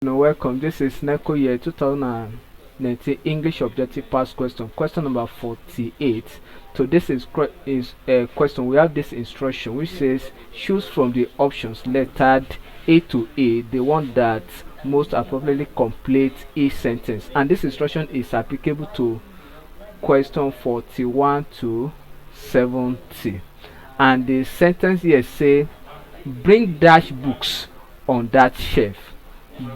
Welcome. This is Neco year 2019 English Objective Past Question. Question number 48. So this is a question. We have this instruction which says choose from the options lettered A to A the one that most appropriately complete each sentence. And this instruction is applicable to question 41 to 70. And the sentence here say bring dash books on that shelf.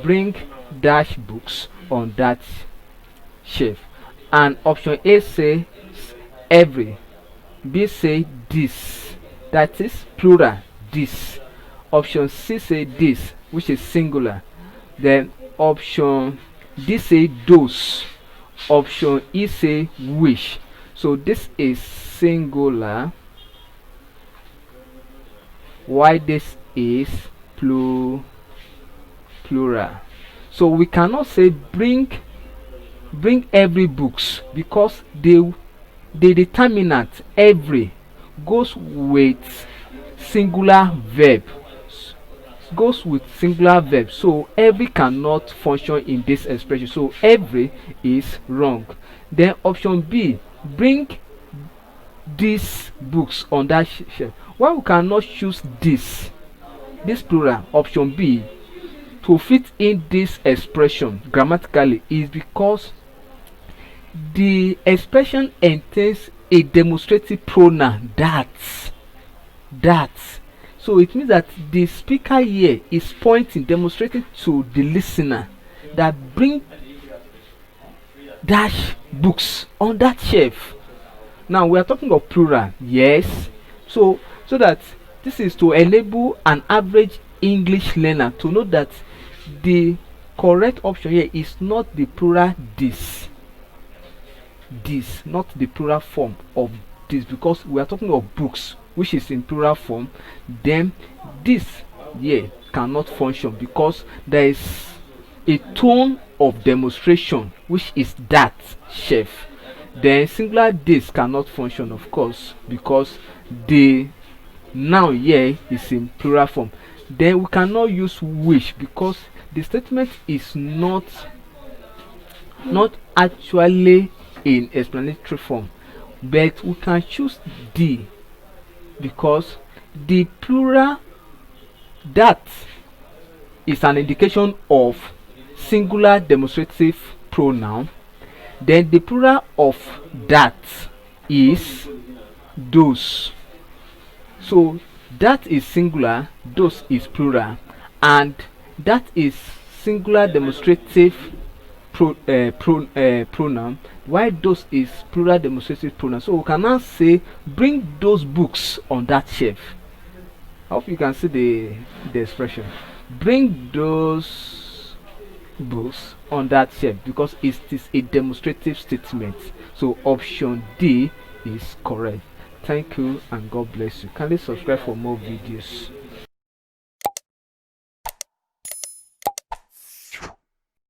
Bring dash books on that shelf. And option A say every, B say this, that is plural, this. Option C say this, which is singular. Then option D say those. Option E say which. So this is singular, why this is plural. So we cannot say bring every books, because the determinant every goes with singular verb, so every cannot function in this expression, so every is wrong. Then option B, bring these books on that shelf. Why we cannot choose this plural, option B, to fit in this expression grammatically is because the expression entails a demonstrative pronoun that. So it means that the speaker here is demonstrating to the listener that bring dash books on that shelf. Now we are talking of plural, yes. So that this is to enable an average English learner to know that the correct option here is not the plural this, not the plural form of this, because we are talking of books which is in plural form. Then this here cannot function because there is a tone of demonstration which is that shelf. Then singular this cannot function, of course, because the noun here is in plural form. Then we cannot use which because the statement is not actually in explanatory form, but we can choose D because the plural that is an indication of singular demonstrative pronoun. Then the plural of that is those. So that is singular, those is plural, and that is singular demonstrative pronoun, while those is plural demonstrative pronoun. So we can now say bring those books on that shelf. I hope you can see the expression bring those books on that shelf, because it is a demonstrative statement. So option D is correct. Thank you and God bless you. Kindly subscribe for more videos.